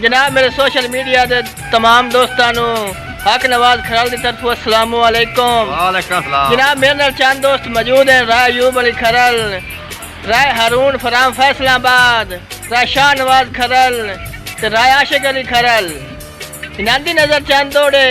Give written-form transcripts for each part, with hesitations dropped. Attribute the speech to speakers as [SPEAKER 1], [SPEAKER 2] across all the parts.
[SPEAKER 1] जनाब मेरे social media के तमाम दोस्तों हक नवाज खराल की तरफ अस्सलाम वालेकुम। जनाब मेरे नाल चंद दोस्त मौजूद हैं। राय अयूब अली खरल, राय हारून फराम फैसलाबाद, राय शाह नवाज खरल, राय आशिक अली खरल। इनादी नजर चंद दौड़े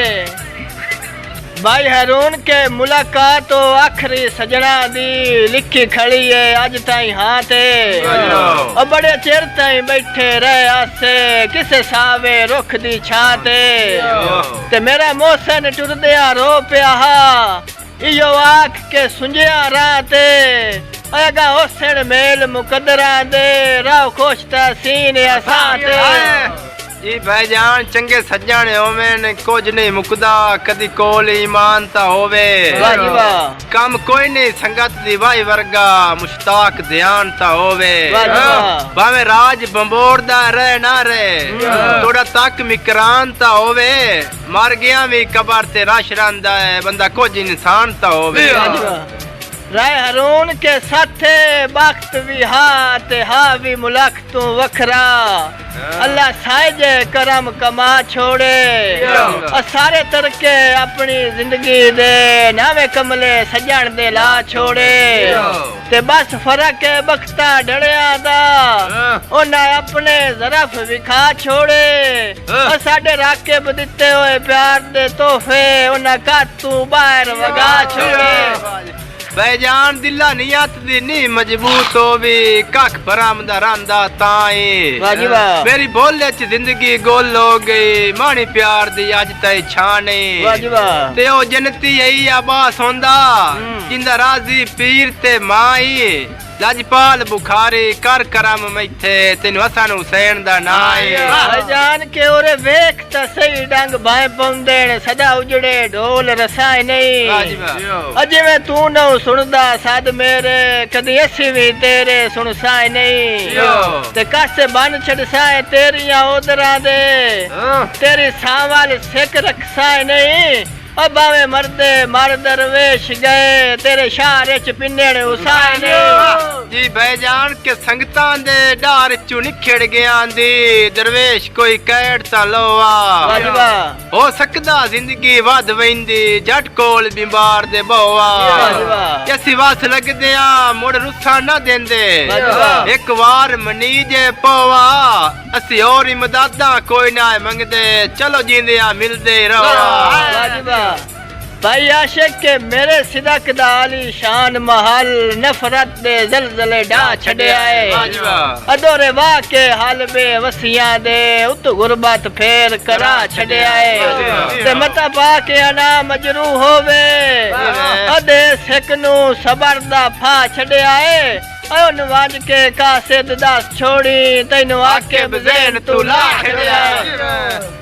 [SPEAKER 1] भाई हारून के मुलाकात तो आखिरी सजना दी लिखी खड़ी है अज ताई हाँ ते और बड़े चिर ताई बैठे रहे आसे किसे सावे रुख दी छां ते मेरा मोहसन टुरदिया रो पिया इयो आख के सुंजिया राह ते अगा होसण मेल मुकदरा दे राव खोशता सीन असां ते
[SPEAKER 2] जी भाईजान चंगे सज्जण होवेन कुछ नहीं मुकदा कदी कोल ईमान ता होवे कम कोई नहीं संगत दी भाई वर्गा मुश्ताक ध्यान ता होवे भावे राज बंबोरदा रहे ना रहे थोड़ा तक मिकरान ता होवे मर गया भी कबर ते रश रंदा है बंदा कुछ इंसान ता होवे।
[SPEAKER 1] राय हारून के साथे वक्त भी हा भी मुलाक तू वखरा अल्लाह साइजे करम कमा छोड़े और सारे तरके अपनी जिंदगी दे नावे कमले सजन दे ला छोड़े ते बस फर्क है बख्ता डड़िया दा उन्हें अपने ज़रफ विखा छोड़े और साडे राकेब दिते हुए प्यार दे तोहफे उन्हें कातू बाहर वगा छोड़े।
[SPEAKER 2] भाईजान दिला नियत दी नी मजबूत होवी कख बरामदा रंदा ताई मेरी बोले च जिंदगी गोल हो गई मानी प्यार दी अज तई छाने ते ओ जन्नती यही आबास होंदा जिंदा राजी पीर ते माई लाजपाल बुखारी कर करम मैथे तेनु हसन हुसैन दा नाई
[SPEAKER 1] भाईजान के ओरे वेख ता सही डंग भाए पौंदेण सदा उजड़े ढोल रसाई नहीं अजे मैं तू न सुनदा सद मेरे कदी असी भी तेरे सुन साए नहीं ते कस बन छड़ साए तेरियां ओदरा दे तेरी सावल सिक रख साए नहीं अब बावे मर्दे मर दरवेश गए तेरे शारे च पिन्नेड़ उसाने
[SPEAKER 2] जी भाईजान के संगतां दे डार चु निखड़ गया दी दरवेश कोई कैड ता लोवा हो सकदा जिंदगी वध वैंदी जट कोल बीमार दे बोवा कैसी वास लगदे आ मुड़ रुस्सा ना देंदे एक वार मनीजे पोवा असी और इमदादा कोई ना मंगदे चलो जींदिया मिलदे रहो।
[SPEAKER 1] भाई आशिक के मेरे सिदक दा आली शान महल नफरत दे जलजले डा छड़े आए अदोरे वाह के हाल बे वसियां दे उत गुरबत फेर करा छड़े आए ते मता पा के अना मजरू होवे अदे सिकनू सबर दा फा छड़े आए ओ नवाज के कासिद दास छोड़ी तैनू आके बज़ैन तू ला छड़े आए।